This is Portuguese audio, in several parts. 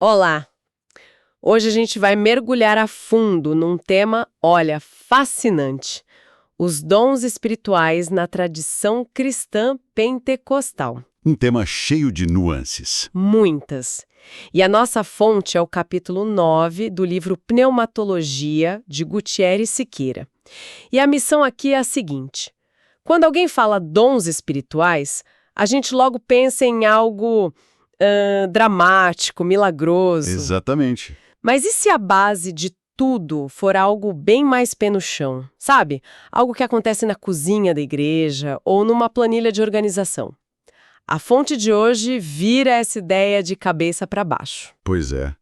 Olá! Hoje a gente vai mergulhar a fundo num tema, olha, fascinante: os dons espirituais na tradição cristã pentecostal. Um tema cheio de nuances. Muitas. E a nossa fonte é o capítulo 9 do livro Pneumatologia, de Gutierrez Siqueira. E a missão aqui é a seguinte: quando alguém fala dons espirituais, a gente logo pensa em algo dramático, milagroso. Exatamente. Mas e se a base de tudo for algo bem mais pé no chão? Sabe? Algo que acontece na cozinha da igreja ou numa planilha de organização. A fonte de hoje vira essa ideia de cabeça para baixo. Pois é.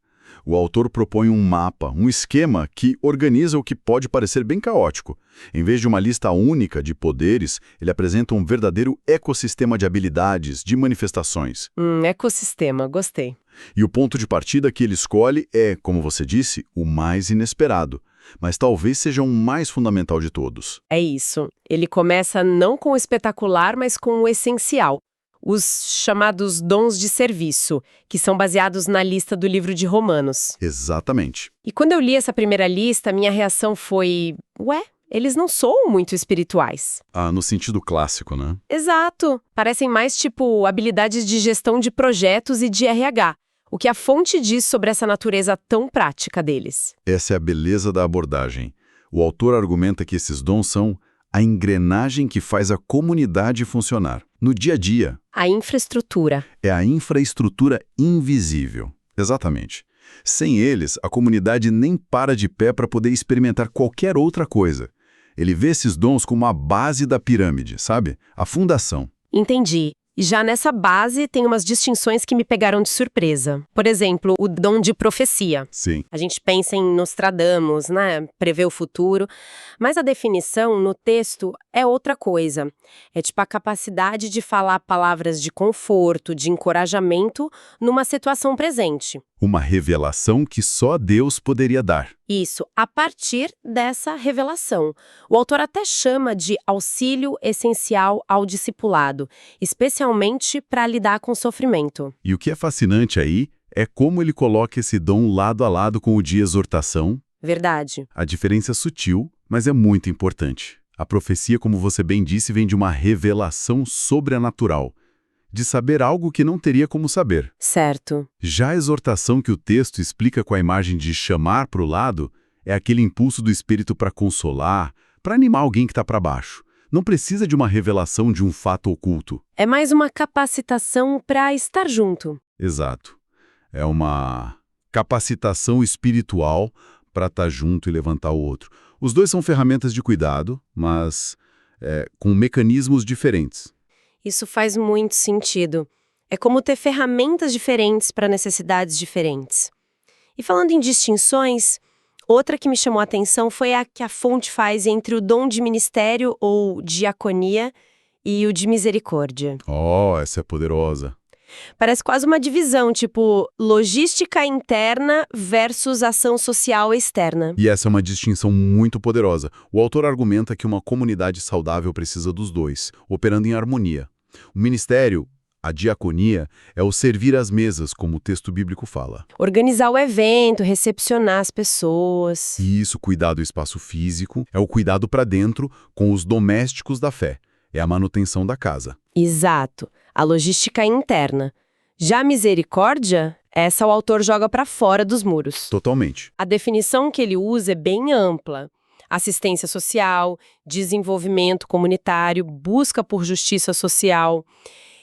O autor propõe um mapa, um esquema que organiza o que pode parecer bem caótico. Em vez de uma lista única de poderes, ele apresenta um verdadeiro ecossistema de habilidades, de manifestações. Ecossistema, gostei. E o ponto de partida que ele escolhe é, como você disse, o mais inesperado. Mas talvez seja o mais fundamental de todos. É isso. Ele começa não com o espetacular, mas com o essencial. Os chamados dons de serviço, que são baseados na lista do livro de Romanos. Exatamente. E quando eu li essa primeira lista, minha reação foi: ué, eles não soam muito espirituais. No sentido clássico, né? Exato. Parecem mais tipo habilidades de gestão de projetos e de RH. O que a fonte diz sobre essa natureza tão prática deles? Essa é a beleza da abordagem. O autor argumenta que esses dons são a engrenagem que faz a comunidade funcionar. No dia a dia. A infraestrutura. É a infraestrutura invisível. Exatamente. Sem eles, a comunidade nem para de pé para poder experimentar qualquer outra coisa. Ele vê esses dons como a base da pirâmide, sabe? A fundação. Entendi. E já nessa base tem umas distinções que me pegaram de surpresa. Por exemplo, o dom de profecia. Sim. A gente pensa em Nostradamus, né? Prever o futuro. Mas a definição no texto é outra coisa. É tipo a capacidade de falar palavras de conforto, de encorajamento numa situação presente. Uma revelação que só Deus poderia dar. Isso, a partir dessa revelação. O autor até chama de auxílio essencial ao discipulado, especialmente para lidar com sofrimento. E o que é fascinante aí é como ele coloca esse dom lado a lado com o de exortação. Verdade. A diferença é sutil, mas é muito importante. A profecia, como você bem disse, vem de uma revelação sobrenatural, de saber algo que não teria como saber. Certo. Já a exortação que o texto explica com a imagem de chamar para o lado é aquele impulso do Espírito para consolar, para animar alguém que está para baixo. Não precisa de uma revelação de um fato oculto. É mais uma capacitação para estar junto. Exato. É uma capacitação espiritual para estar junto e levantar o outro. Os dois são ferramentas de cuidado, mas com mecanismos diferentes. Isso faz muito sentido. É como ter ferramentas diferentes para necessidades diferentes. E falando em distinções, outra que me chamou a atenção foi a que a fonte faz entre o dom de ministério ou diaconia e o de misericórdia. Oh, essa é poderosa. Parece quase uma divisão, tipo logística interna versus ação social externa. E essa é uma distinção muito poderosa. O autor argumenta que uma comunidade saudável precisa dos dois, operando em harmonia. O ministério, a diaconia, é o servir às mesas, como o texto bíblico fala. Organizar o evento, recepcionar as pessoas. E isso, cuidar do espaço físico, é o cuidado para dentro com os domésticos da fé. É a manutenção da casa. Exato. A logística interna. Já a misericórdia, essa o autor joga para fora dos muros. Totalmente. A definição que ele usa é bem ampla. Assistência social, desenvolvimento comunitário, busca por justiça social.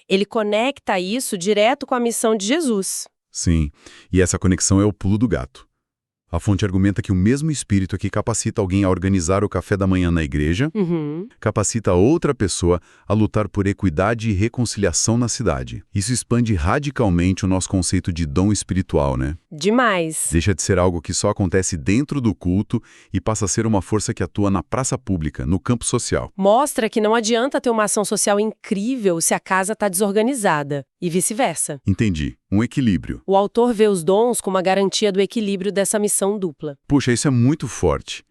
Ele conecta isso direto com a missão de Jesus. Sim, e essa conexão é o pulo do gato. A fonte argumenta que o mesmo espírito que capacita alguém a organizar o café da manhã na igreja, capacita outra pessoa a lutar por equidade e reconciliação na cidade. Isso expande radicalmente o nosso conceito de dom espiritual, né? Demais. Deixa de ser algo que só acontece dentro do culto e passa a ser uma força que atua na praça pública, no campo social. Mostra que não adianta ter uma ação social incrível se a casa está desorganizada, e vice-versa. Entendi. Um equilíbrio. O autor vê os dons como a garantia do equilíbrio dessa missão dupla. Puxa, isso é muito forte.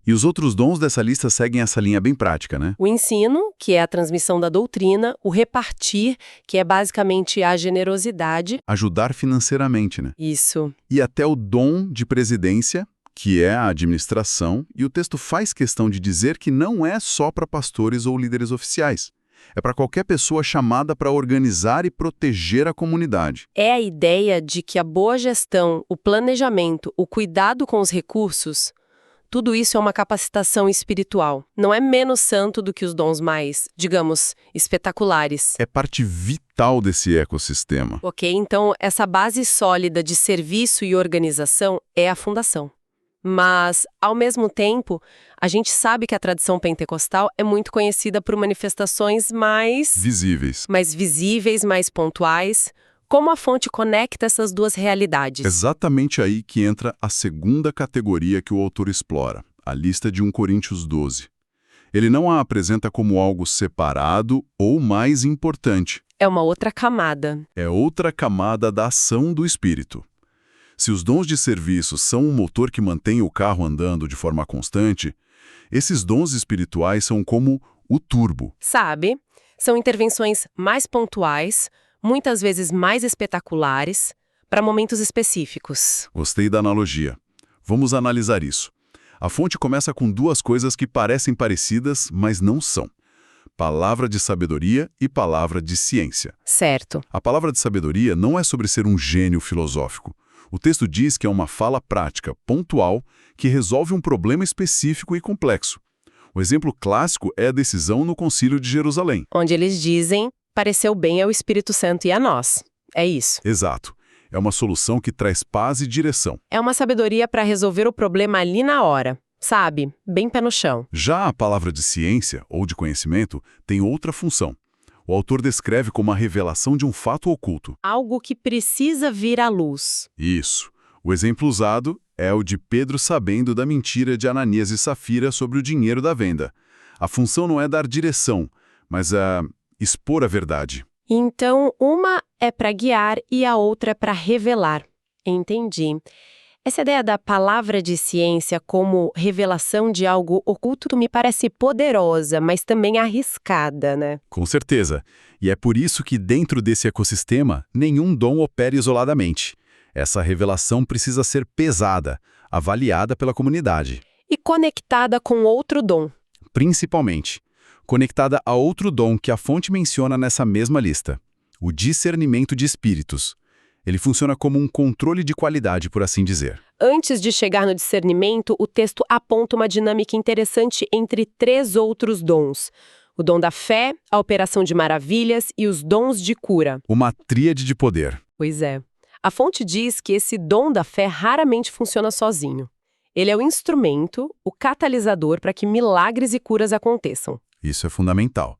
E os outros dons dessa lista seguem essa linha bem prática, né? O ensino, que é a transmissão da doutrina, o repartir, que é basicamente a generosidade. Ajudar financeiramente, né? Isso. E até o dom de presidência, que é a administração, e o texto faz questão de dizer que não é só para pastores ou líderes oficiais. É para qualquer pessoa chamada para organizar e proteger a comunidade. É a ideia de que a boa gestão, o planejamento, o cuidado com os recursos, tudo isso é uma capacitação espiritual. Não é menos santo do que os dons mais, digamos, espetaculares. É parte vital desse ecossistema. Ok, então essa base sólida de serviço e organização é a fundação. Mas, ao mesmo tempo, a gente sabe que a tradição pentecostal é muito conhecida por manifestações mais Visíveis. mais pontuais. Como a fonte conecta essas duas realidades? Exatamente aí que entra a segunda categoria que o autor explora, a lista de 1 Coríntios 12. Ele não a apresenta como algo separado ou mais importante. É uma outra camada. É outra camada da ação do Espírito. Se os dons de serviço são o motor que mantém o carro andando de forma constante, esses dons espirituais são como o turbo. Sabe? São intervenções mais pontuais, muitas vezes mais espetaculares, para momentos específicos. Gostei da analogia. Vamos analisar isso. A fonte começa com duas coisas que parecem parecidas, mas não são. Palavra de sabedoria e palavra de ciência. Certo. A palavra de sabedoria não é sobre ser um gênio filosófico. O texto diz que é uma fala prática, pontual, que resolve um problema específico e complexo. O exemplo clássico é a decisão no Concílio de Jerusalém. Onde eles dizem, pareceu bem ao Espírito Santo e a nós. É isso. Exato. É uma solução que traz paz e direção. É uma sabedoria para resolver o problema ali na hora, sabe? Bem pé no chão. Já a palavra de ciência, ou de conhecimento, tem outra função. O autor descreve como a revelação de um fato oculto. Algo que precisa vir à luz. Isso. O exemplo usado é o de Pedro sabendo da mentira de Ananias e Safira sobre o dinheiro da venda. A função não é dar direção, mas expor a verdade. Então, uma é para guiar e a outra é para revelar. Entendi. Essa ideia da palavra de ciência como revelação de algo oculto me parece poderosa, mas também arriscada, né? Com certeza. E é por isso que dentro desse ecossistema, nenhum dom opera isoladamente. Essa revelação precisa ser pesada, avaliada pela comunidade. E conectada com outro dom. Principalmente, conectada a outro dom que a fonte menciona nessa mesma lista, o discernimento de espíritos. Ele funciona como um controle de qualidade, por assim dizer. Antes de chegar no discernimento, o texto aponta uma dinâmica interessante entre 3 outros dons. O dom da fé, a operação de maravilhas e os dons de cura. Uma tríade de poder. Pois é. A fonte diz que esse dom da fé raramente funciona sozinho. Ele é o instrumento, o catalisador para que milagres e curas aconteçam. Isso é fundamental.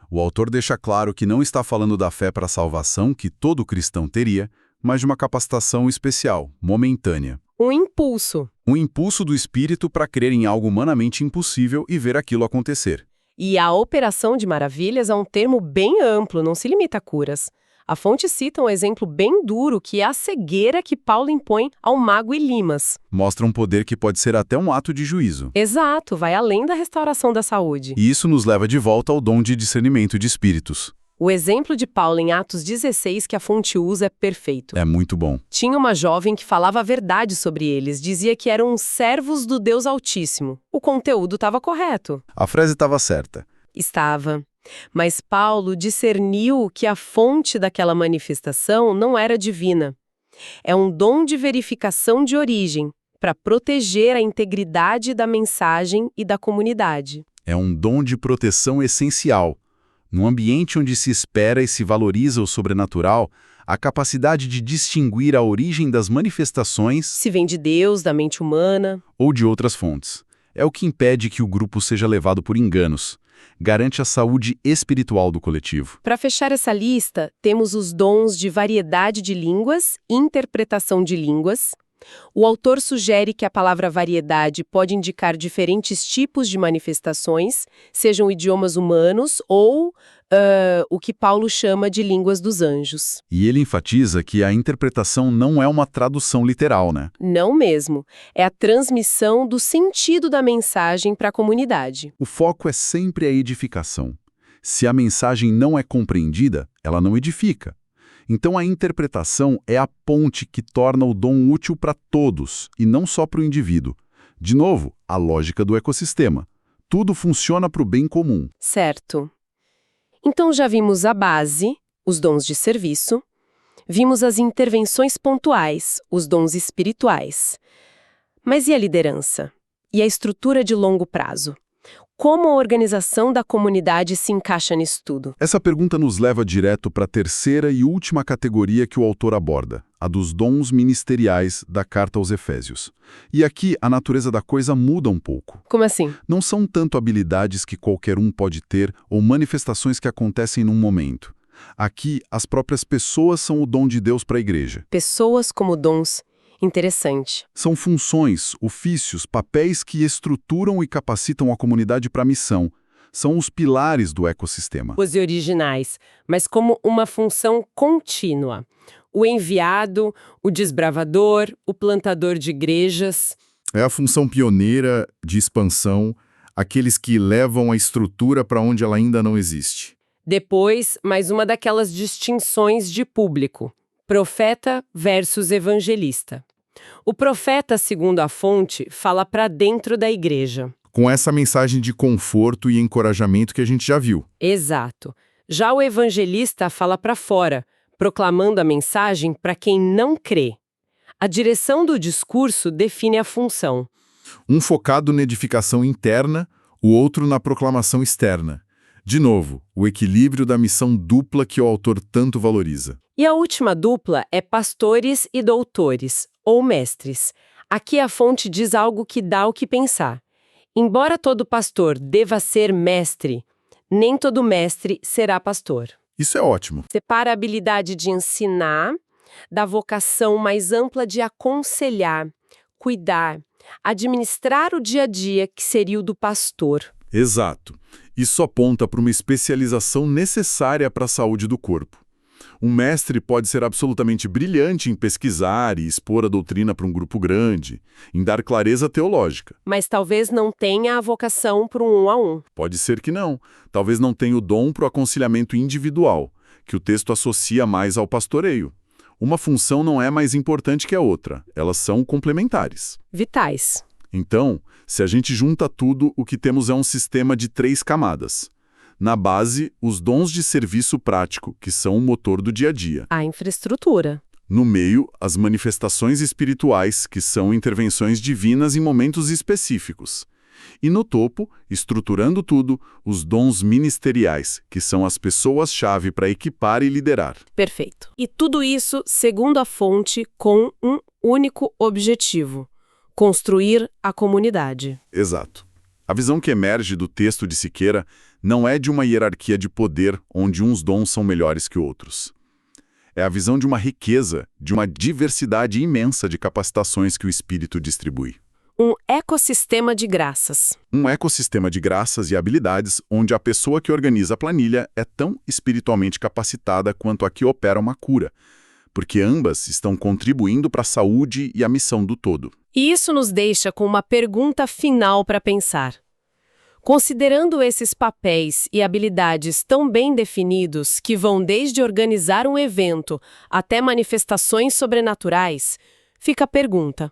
O autor deixa claro que não está falando da fé para a salvação que todo cristão teria, mas de uma capacitação especial, momentânea. Um impulso. Um impulso do espírito para crer em algo humanamente impossível e ver aquilo acontecer. E a operação de maravilhas é um termo bem amplo, não se limita a curas. A fonte cita um exemplo bem duro, que é a cegueira que Paulo impõe ao mago Elimas. Mostra um poder que pode ser até um ato de juízo. Exato, vai além da restauração da saúde. E isso nos leva de volta ao dom de discernimento de espíritos. O exemplo de Paulo em Atos 16 que a fonte usa é perfeito. É muito bom. Tinha uma jovem que falava a verdade sobre eles, dizia que eram servos do Deus Altíssimo. O conteúdo estava correto. A frase estava certa. Estava. Mas Paulo discerniu que a fonte daquela manifestação não era divina. É um dom de verificação de origem, para proteger a integridade da mensagem e da comunidade. É um dom de proteção essencial. Num ambiente onde se espera e se valoriza o sobrenatural, a capacidade de distinguir a origem das manifestações Se vem de Deus, da mente humana. ou de outras fontes. É o que impede que o grupo seja levado por enganos. Garante a saúde espiritual do coletivo. Para fechar essa lista, temos os dons de variedade de línguas, interpretação de línguas, O autor sugere que a palavra variedade pode indicar diferentes tipos de manifestações, sejam idiomas humanos ou o que Paulo chama de línguas dos anjos. E ele enfatiza que a interpretação não é uma tradução literal, né? Não mesmo. É a transmissão do sentido da mensagem para a comunidade. O foco é sempre a edificação. Se a mensagem não é compreendida, ela não edifica. Então a interpretação é a ponte que torna o dom útil para todos, e não só para o indivíduo. De novo, a lógica do ecossistema. Tudo funciona para o bem comum. Certo. Então já vimos a base, os dons de serviço, vimos as intervenções pontuais, os dons espirituais. Mas e a liderança? E a estrutura de longo prazo? Como a organização da comunidade se encaixa nisso tudo? Essa pergunta nos leva direto para a terceira e última categoria que o autor aborda, a dos dons ministeriais da Carta aos Efésios. E aqui a natureza da coisa muda um pouco. Como assim? Não são tanto habilidades que qualquer um pode ter ou manifestações que acontecem num momento. Aqui, as próprias pessoas são o dom de Deus para a igreja. Pessoas como dons. Interessante. São funções, ofícios, papéis que estruturam e capacitam a comunidade para a missão. São os pilares do ecossistema. Os originais, mas como uma função contínua. O enviado, o desbravador, o plantador de igrejas. É a função pioneira de expansão, aqueles que levam a estrutura para onde ela ainda não existe. Depois, mais uma daquelas distinções de público. Profeta versus evangelista. O profeta, segundo a fonte, fala para dentro da igreja. Com essa mensagem de conforto e encorajamento que a gente já viu. Exato. Já o evangelista fala para fora, proclamando a mensagem para quem não crê. A direção do discurso define a função. Um focado na edificação interna, o outro na proclamação externa. De novo, o equilíbrio da missão dupla que o autor tanto valoriza. E a última dupla é pastores e doutores, ou mestres. Aqui a fonte diz algo que dá o que pensar. Embora todo pastor deva ser mestre, nem todo mestre será pastor. Isso é ótimo. Separa a habilidade de ensinar da vocação mais ampla de aconselhar, cuidar, administrar o dia a dia, que seria o do pastor. Exato. Isso aponta para uma especialização necessária para a saúde do corpo. Um mestre pode ser absolutamente brilhante em pesquisar e expor a doutrina para um grupo grande, em dar clareza teológica. Mas talvez não tenha a vocação para um 1-a-1. Pode ser que não. Talvez não tenha o dom para o aconselhamento individual, que o texto associa mais ao pastoreio. Uma função não é mais importante que a outra. Elas são complementares. Vitais. Então, se a gente junta tudo, o que temos é um sistema de 3 camadas. Na base, os dons de serviço prático, que são o motor do dia a dia. A infraestrutura. No meio, as manifestações espirituais, que são intervenções divinas em momentos específicos. E no topo, estruturando tudo, os dons ministeriais, que são as pessoas-chave para equipar e liderar. Perfeito. E tudo isso, segundo a fonte, com um único objetivo: construir a comunidade. Exato. A visão que emerge do texto de Siqueira não é de uma hierarquia de poder onde uns dons são melhores que outros. É a visão de uma riqueza, de uma diversidade imensa de capacitações que o Espírito distribui. Um ecossistema de graças. Um ecossistema de graças e habilidades onde a pessoa que organiza a planilha é tão espiritualmente capacitada quanto a que opera uma cura, porque ambas estão contribuindo para a saúde e a missão do todo. E isso nos deixa com uma pergunta final para pensar. Considerando esses papéis e habilidades tão bem definidos, que vão desde organizar um evento até manifestações sobrenaturais, fica a pergunta: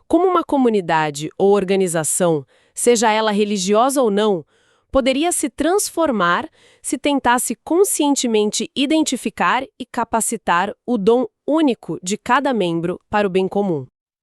como uma comunidade ou organização, seja ela religiosa ou não, poderia se transformar se tentasse conscientemente identificar e capacitar o dom único de cada membro para o bem comum?